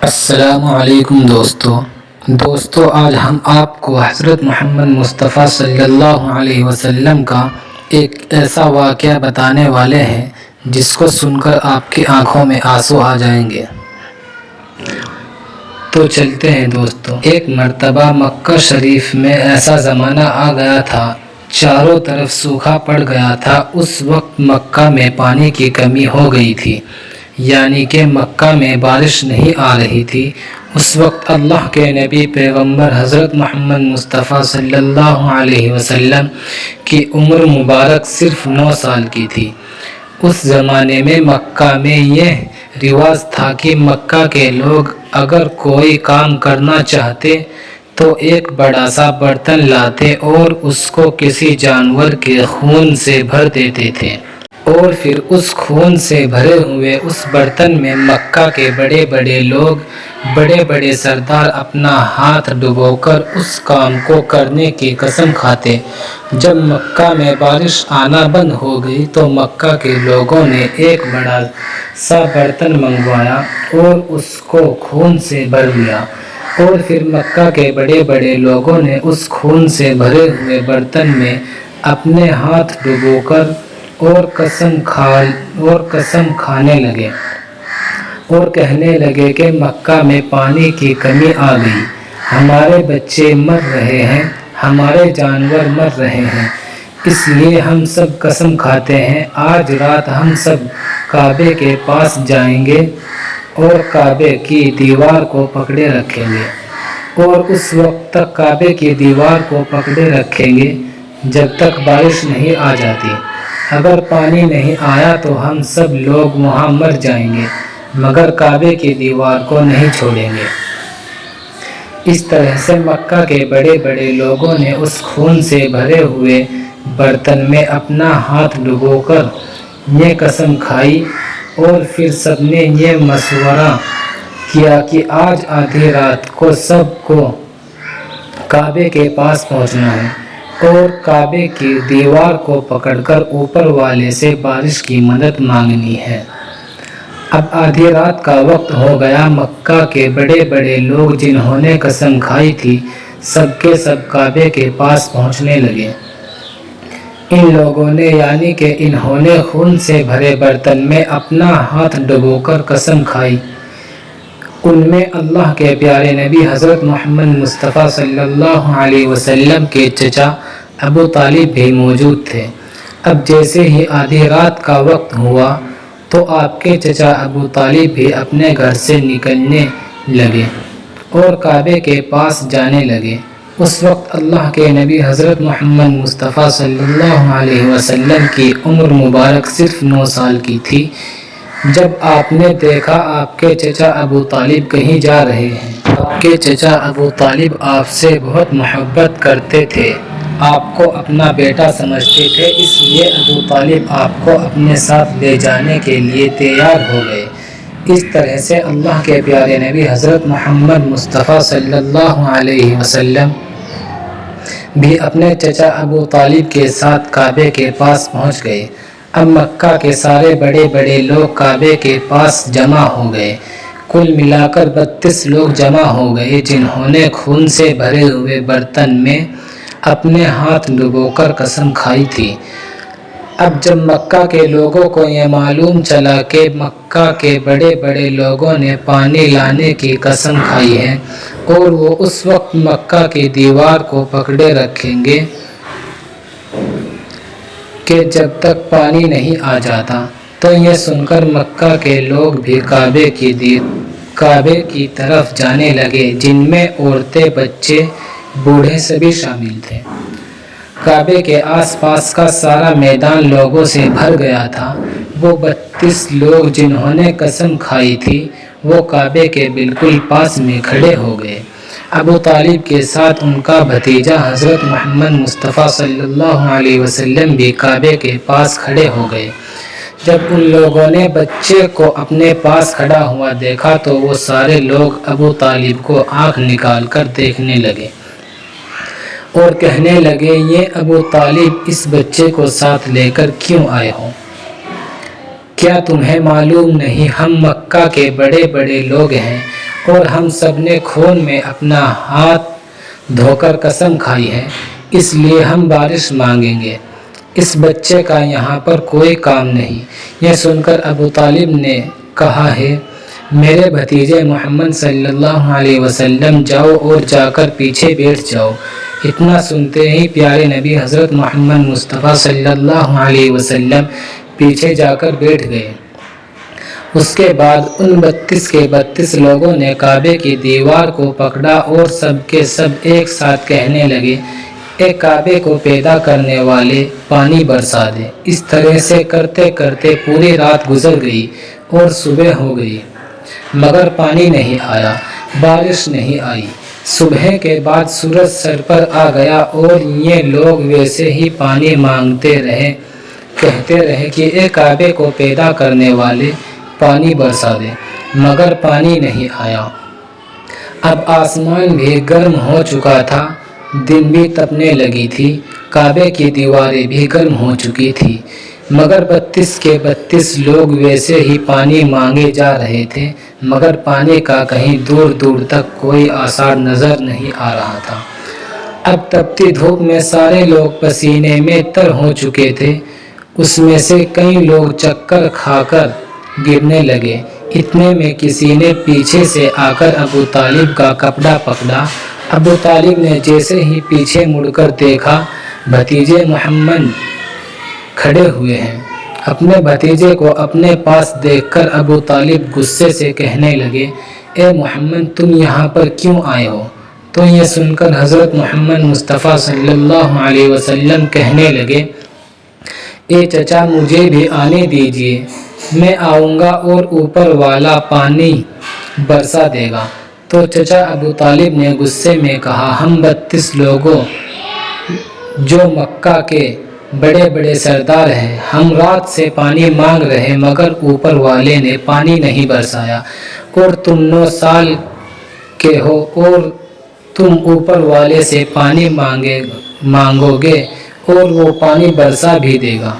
السلام علیکم دوستو آج ہم آپ کو حضرت محمد مصطفیٰ صلی اللہ علیہ وسلم کا ایک ایسا واقعہ بتانے والے ہیں جس کو سن کر آپ کی آنکھوں میں آنسو آ جائیں گے۔ تو چلتے ہیں دوستو۔ ایک مرتبہ مکہ شریف میں ایسا زمانہ آ گیا تھا، چاروں طرف سوکھا پڑ گیا تھا۔ اس وقت مکہ میں پانی کی کمی ہو گئی تھی، یعنی کہ مکہ میں بارش نہیں آ رہی تھی۔ اس وقت اللہ کے نبی پیغمبر حضرت محمد مصطفیٰ صلی اللہ علیہ وسلم کی عمر مبارک صرف 9 سال کی تھی۔ اس زمانے میں مکہ میں یہ رواج تھا کہ مکہ کے لوگ اگر کوئی کام کرنا چاہتے تو ایک بڑا سا برتن لاتے اور اس کو کسی جانور کے خون سے بھر دیتے تھے، اور پھر اس خون سے بھرے ہوئے اس برتن میں مکہ کے بڑے بڑے لوگ، بڑے بڑے سردار اپنا ہاتھ ڈبو کر اس کام کو کرنے کی قسم کھاتے۔ جب مکہ میں بارش آنا بند ہو گئی تو مکہ کے لوگوں نے ایک بڑا سا برتن منگوایا اور اس کو خون سے بھر لیا، اور پھر مکہ کے بڑے بڑے لوگوں نے اس خون سے بھرے ہوئے برتن میں اپنے ہاتھ ڈبو کر اور قسم کھانے لگے اور کہنے لگے کہ مکہ میں پانی کی کمی آ گئی، ہمارے بچے مر رہے ہیں، ہمارے جانور مر رہے ہیں، اس لیے ہم سب قسم کھاتے ہیں آج رات ہم سب کعبے کے پاس جائیں گے اور کعبے کی دیوار کو پکڑے رکھیں گے، اور اس وقت تک کعبے کی دیوار کو پکڑے رکھیں گے جب تک بارش نہیں آ جاتی۔ اگر پانی نہیں آیا تو ہم سب لوگ وہاں مر جائیں گے، مگر کعبے کی دیوار کو نہیں چھوڑیں گے۔ اس طرح سے مکہ کے بڑے بڑے لوگوں نے اس خون سے بھرے ہوئے برتن میں اپنا ہاتھ ڈبو کر یہ قسم کھائی، اور پھر سب نے یہ مشورہ کیا کہ آج آدھی رات کو سب کو کعبے کے پاس پہنچنا ہے اور کعبے کی دیوار کو پکڑ کر اوپر والے سے بارش کی مدد مانگنی ہے۔ اب آدھی رات کا وقت ہو گیا۔ مکہ کے بڑے بڑے لوگ جنہوں نے قسم کھائی تھی سب کے سب کعبے کے پاس پہنچنے لگے۔ ان لوگوں نے، یعنی کہ انہوں نے خون سے بھرے برتن میں اپنا ہاتھ ڈبو کر قسم کھائی، ان میں اللہ کے پیارے نبی حضرت محمد مصطفیٰ صلی اللہ علیہ وسلم کے چچا ابو طالب بھی موجود تھے۔ اب جیسے ہی آدھی رات کا وقت ہوا تو آپ کے چچا ابو طالب بھی اپنے گھر سے نکلنے لگے اور کعبے کے پاس جانے لگے۔ اس وقت اللہ کے نبی حضرت محمد مصطفیٰ صلی اللہ علیہ وسلم کی عمر مبارک صرف 9 سال کی تھی۔ جب آپ نے دیکھا آپ کے چچا ابو طالب کہیں جا رہے ہیں، آپ کے چچا ابو طالب آپ سے بہت محبت کرتے تھے، آپ کو اپنا بیٹا سمجھتے تھے، اس لیے ابو طالب آپ کو اپنے ساتھ لے جانے کے لیے تیار ہو گئے۔ اس طرح سے اللہ کے پیارے نبی حضرت محمد مصطفیٰ صلی اللہ علیہ وسلم بھی اپنے چچا ابو طالب کے ساتھ کعبے کے پاس پہنچ گئے۔ اب مکہ کے سارے بڑے بڑے لوگ کعبے کے پاس جمع ہو گئے۔ کل ملا کر 32 لوگ جمع ہو گئے جنہوں نے خون سے بھرے ہوئے برتن میں اپنے ہاتھ ڈبو کر قسم کھائی تھی۔ اب جب مکہ کے لوگوں کو یہ معلوم چلا کہ مکہ کے بڑے بڑے لوگوں نے پانی لانے کی قسم کھائی ہے اور وہ اس وقت مکہ کی دیوار کو پکڑے رکھیں گے کہ جب تک پانی نہیں آ جاتا، تو یہ سن کر مکہ کے لوگ بھی کعبے کی طرف جانے لگے، جن میں عورتیں، بچے، بوڑھے سبھی شامل تھے۔ کعبے کے آس پاس کا سارا میدان لوگوں سے بھر گیا تھا۔ وہ 32 لوگ جنہوں نے قسم کھائی تھی وہ کعبے کے بالکل پاس میں کھڑے ہو گئے۔ ابو طالب کے ساتھ ان کا بھتیجا حضرت محمد مصطفیٰ صلی اللہ علیہ وسلم بھی کعبے کے پاس کھڑے ہو گئے۔ جب ان لوگوں نے بچے کو اپنے پاس کھڑا ہوا دیکھا تو وہ سارے لوگ ابو طالب کو آنکھ نکال کر دیکھنے لگے اور کہنے لگے، یہ ابو طالب اس بچے کو ساتھ لے کر کیوں آئے ہو؟ کیا تمہیں معلوم نہیں ہم مکہ کے بڑے بڑے لوگ ہیں اور ہم سب نے خون میں اپنا ہاتھ دھو کر قسم کھائی ہے، اس لیے ہم بارش مانگیں گے۔ اس بچے کا یہاں پر کوئی کام نہیں۔ یہ سن کر ابو طالب نے کہا ہے، میرے بھتیجے محمد صلی اللہ علیہ وسلم جاؤ اور جا کر پیچھے بیٹھ جاؤ۔ اتنا سنتے ہی پیارے نبی حضرت محمد مصطفیٰ صلی اللہ علیہ وسلم پیچھے جا کر بیٹھ گئے۔ اس کے بعد ان 32 کے 32 لوگوں نے کعبے کی دیوار کو پکڑا اور سب کے سب ایک ساتھ کہنے لگے، اے کعبے کو پیدا کرنے والے، پانی برسا دے۔ اس طرح سے کرتے کرتے پوری رات گزر گئی اور صبح ہو گئی، مگر پانی نہیں آیا، بارش نہیں آئی۔ صبح کے بعد سورج سر پر آ گیا اور یہ لوگ ویسے ہی پانی مانگتے رہے، کہتے رہے کہ اے کعبے کو پیدا کرنے والے، پانی برسا دے، مگر پانی نہیں آیا۔ اب آسمان بھی گرم ہو چکا تھا، دن بھی تپنے لگی تھی، کعبے کی دیواریں بھی گرم ہو چکی تھی، مگر 32 کے 32 لوگ ویسے ہی پانی مانگے جا رہے تھے، مگر پانی کا کہیں دور دور تک کوئی آثار نظر نہیں آ رہا تھا۔ اب تپتی دھوپ میں سارے لوگ پسینے میں تر ہو چکے تھے، اس میں سے کئی لوگ چکر کھا کر گرنے لگے۔ اتنے میں کسی نے پیچھے سے آ کر ابو طالب کا کپڑا پکڑا۔ ابو طالب نے جیسے ہی پیچھے مڑ کر دیکھا، بھتیجے محمد کھڑے ہوئے ہیں۔ اپنے بھتیجے کو اپنے پاس دیکھ کر ابو طالب غصے سے کہنے لگے، اے محمد تم یہاں پر کیوں آئے ہو؟ تو یہ سن کر حضرت محمد مصطفیٰ صلی اللہ علیہ وسلم کہنے لگے، اے چچا مجھے بھی آنے دیجئے، میں آؤں گا اور اوپر والا پانی برسا دے گا۔ تو چچا ابو طالب نے غصے میں کہا، ہم 32 لوگوں جو مکہ کے بڑے بڑے سردار ہیں، ہم رات سے پانی مانگ رہے مگر اوپر والے نے پانی نہیں برسایا، اور تم 9 سال کے ہو اور تم اوپر والے سے پانی مانگو گے اور وہ پانی برسا بھی دے گا،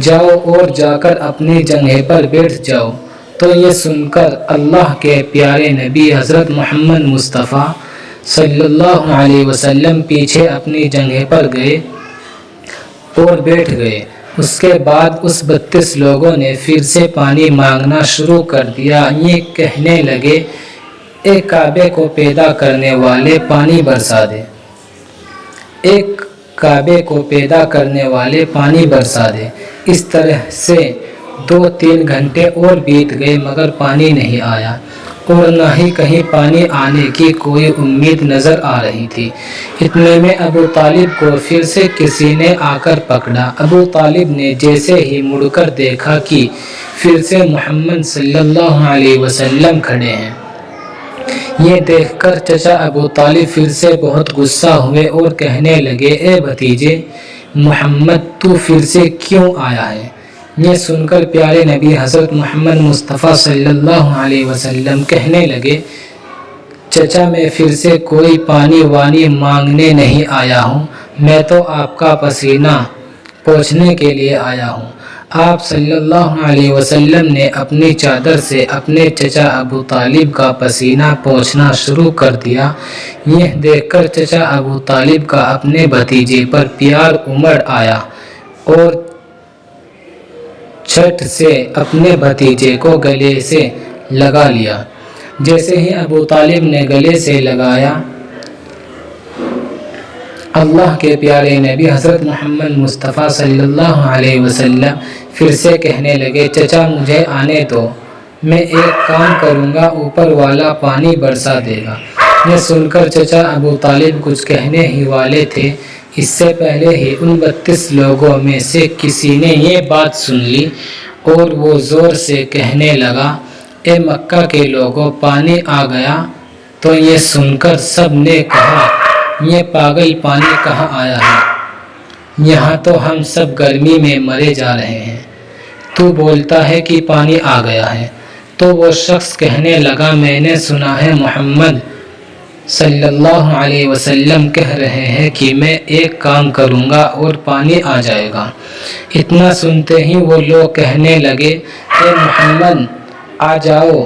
جاؤ اور جا کر اپنی جگہ پر بیٹھ جاؤ۔ تو یہ سن کر اللہ کے پیارے نبی حضرت محمد مصطفیٰ صلی اللہ علیہ وسلم پیچھے اپنی جگہ پر گئے اور بیٹھ گئے۔ اس کے بعد اس 32 لوگوں نے پھر سے پانی مانگنا شروع کر دیا۔ یہ کہنے لگے، اے کعبے کو پیدا کرنے والے، پانی برسا دے، ایک کعبے کو پیدا کرنے والے، پانی برسا دے۔ اس طرح سے 2-3 گھنٹے اور بیت گئے مگر پانی نہیں آیا، اور نہ ہی کہیں پانی آنے کی کوئی امید نظر آ رہی تھی۔ اتنے میں ابو طالب کو پھر سے کسی نے آ کر پکڑا۔ ابو طالب نے جیسے ہی مڑ کر دیکھا کہ پھر سے محمد صلی اللہ علیہ وسلم کھڑے ہیں۔ یہ دیکھ کر چچا ابو طالب پھر سے بہت غصہ ہوئے اور کہنے لگے، اے بھتیجے محمد تو پھر سے کیوں آیا ہے؟ یہ سن کر پیارے نبی حضرت محمد مصطفیٰ صلی اللہ علیہ وسلم کہنے لگے، چچا میں پھر سے کوئی پانی وانی مانگنے نہیں آیا ہوں، میں تو آپ کا پسینہ پوچھنے کے لیے آیا ہوں۔ آپ صلی اللہ علیہ وسلم نے اپنی چادر سے اپنے چچا ابو طالب کا پسینہ پوچھنا شروع کر دیا۔ یہ دیکھ کر چچا ابو طالب کا اپنے بھتیجے پر پیار امڑ آیا اور چھٹ سے اپنے بھتیجے کو گلے سے لگا لیا۔ جیسے ہی ابو طالب نے گلے سے لگایا، اللہ کے پیارے نبی حضرت محمد مصطفیٰ صلی اللہ علیہ وسلم پھر سے کہنے لگے، چچا مجھے آنے دو، میں ایک کام کروں گا، اوپر والا پانی برسا دے گا۔ یہ سن کر چچا ابو طالب کچھ کہنے ہی والے تھے، اس سے پہلے ہی ان 32 لوگوں میں سے کسی نے یہ بات سن لی اور وہ زور سے کہنے لگا، اے مکہ کے لوگوں پانی آ گیا۔ تو یہ سن کر سب نے کہا، یہ پاگل پانی کہاں آیا ہے؟ یہاں تو ہم سب گرمی میں مرے جا رہے ہیں، تو بولتا ہے کہ پانی آ گیا ہے۔ تو وہ شخص کہنے لگا، میں نے سنا ہے محمد صلی اللہ علیہ وسلم کہہ رہے ہیں کہ میں ایک کام کروں گا اور پانی آ جائے گا۔ اتنا سنتے ہی وہ لوگ کہنے لگے، اے محمد آ جاؤ،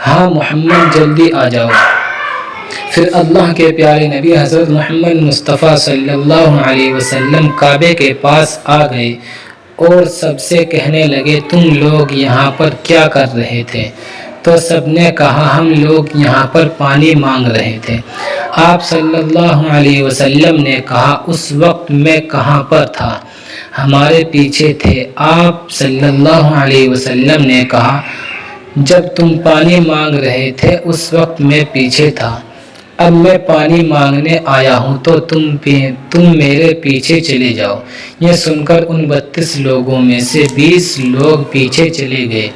ہاں محمد جلدی آ جاؤ۔ پھر اللہ کے پیارے نبی حضرت محمد مصطفیٰ صلی اللہ علیہ وسلم کعبے کے پاس آ گئے اور سب سے کہنے لگے تم لوگ یہاں پر کیا کر رہے تھے؟ تو سب نے کہا ہم لوگ یہاں پر پانی مانگ رہے تھے۔ آپ صلی اللہ علیہ وسلم نے کہا اس وقت میں کہاں پر تھا؟ ہمارے پیچھے تھے۔ آپ صلی اللہ علیہ وسلم نے کہا جب تم پانی مانگ رہے تھے اس وقت میں پیچھے تھا، اب میں پانی مانگنے آیا ہوں تو تم میرے پیچھے چلے جاؤ۔ یہ سن کر ان 32 لوگوں میں سے 20 لوگ پیچھے چلے گئے،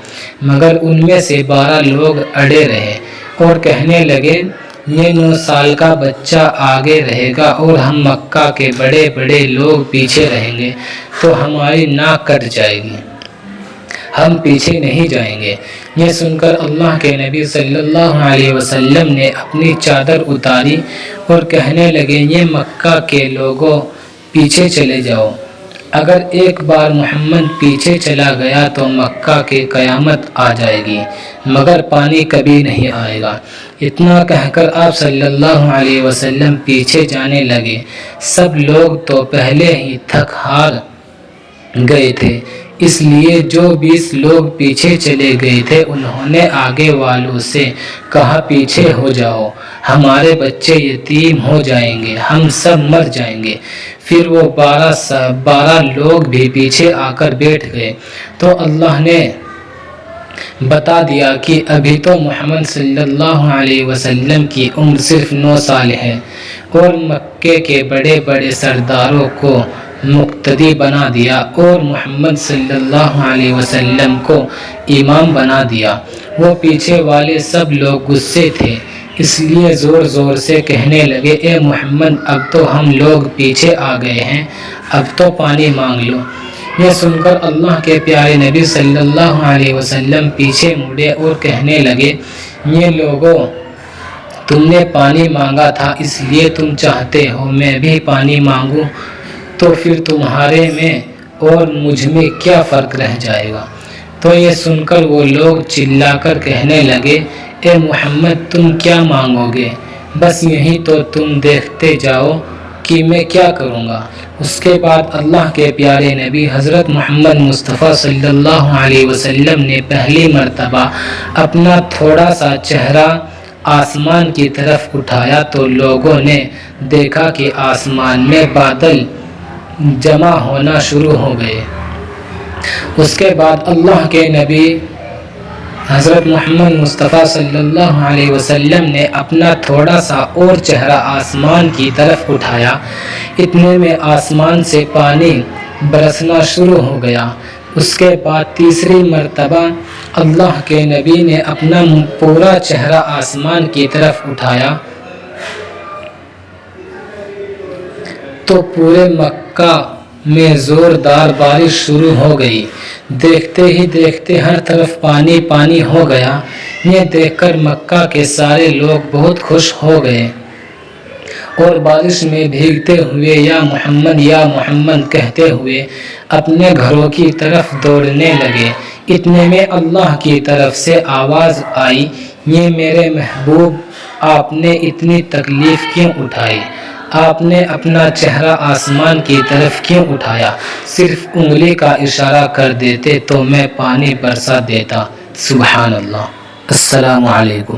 مگر ان میں سے 12 لوگ اڑے رہے اور کہنے لگے یہ 9 سال کا بچہ آگے رہے گا اور ہم مکہ کے بڑے بڑے لوگ پیچھے رہیں گے تو ہماری ناک کٹ جائے گی، ہم پیچھے نہیں جائیں گے۔ یہ سن کر اللہ کے نبی صلی اللہ علیہ وسلم نے اپنی چادر اتاری اور کہنے لگے یہ مکہ کے لوگوں پیچھے چلے جاؤ، اگر ایک بار محمد پیچھے چلا گیا تو مکہ کی قیامت آ جائے گی مگر پانی کبھی نہیں آئے گا۔ اتنا کہہ کر آپ صلی اللہ علیہ وسلم پیچھے جانے لگے۔ سب لوگ تو پہلے ہی تھک ہار گئے تھے، اس لیے جو 20 لوگ پیچھے چلے گئے تھے انہوں نے آگے والوں سے کہا پیچھے ہو جاؤ، ہمارے بچے یتیم ہو جائیں گے، ہم سب مر جائیں گے۔ پھر وہ 12 لوگ بھی پیچھے آ کر بیٹھ گئے تو اللہ نے بتا دیا کہ ابھی تو محمد صلی اللہ علیہ وسلم کی عمر صرف 9 سال ہے اور مکے کے بڑے بڑے سرداروں کو مقتدی بنا دیا اور محمد صلی اللہ علیہ وسلم کو امام بنا دیا۔ وہ پیچھے والے سب لوگ غصے تھے، اس لیے زور زور سے کہنے لگے اے محمد اب تو ہم لوگ پیچھے آ گئے ہیں، اب تو پانی مانگ لو۔ یہ سن کر اللہ کے پیارے نبی صلی اللہ علیہ وسلم پیچھے مڑے اور کہنے لگے یہ لوگوں تم نے پانی مانگا تھا اس لیے تم چاہتے ہو میں بھی پانی مانگوں، تو پھر تمہارے میں اور مجھ میں کیا فرق رہ جائے گا؟ تو یہ سن کر وہ لوگ چلا کر کہنے لگے اے محمد تم کیا مانگو گے؟ بس یہی تو تم دیکھتے جاؤ کہ میں کیا کروں گا۔ اس کے بعد اللہ کے پیارے نبی حضرت محمد مصطفیٰ صلی اللہ علیہ وسلم نے پہلی مرتبہ اپنا تھوڑا سا چہرہ آسمان کی طرف اٹھایا تو لوگوں نے دیکھا کہ آسمان میں بادل جمع ہونا شروع ہو گئے۔ اس کے بعد اللہ کے نبی حضرت محمد مصطفیٰ صلی اللہ علیہ وسلم نے اپنا تھوڑا سا اور چہرہ آسمان کی طرف اٹھایا، اتنے میں آسمان سے پانی برسنا شروع ہو گیا۔ اس کے بعد تیسری مرتبہ اللہ کے نبی نے اپنا پورا چہرہ آسمان کی طرف اٹھایا تو پورے مکہ میں زوردار بارش شروع ہو گئی۔ دیکھتے ہی دیکھتے ہر طرف پانی پانی ہو گیا۔ یہ دیکھ کر مکہ کے سارے لوگ بہت خوش ہو گئے اور بارش میں بھیگتے ہوئے یا محمد کہتے ہوئے اپنے گھروں کی طرف دوڑنے لگے۔ اتنے میں اللہ کی طرف سے آواز آئی یہ میرے محبوب آپ نے اتنی تکلیف کیوں اٹھائی؟ آپ نے اپنا چہرہ آسمان کی طرف کیوں اٹھایا؟ صرف انگلی کا اشارہ کر دیتے تو میں پانی برسا دیتا۔ سبحان اللہ۔ السلام علیکم۔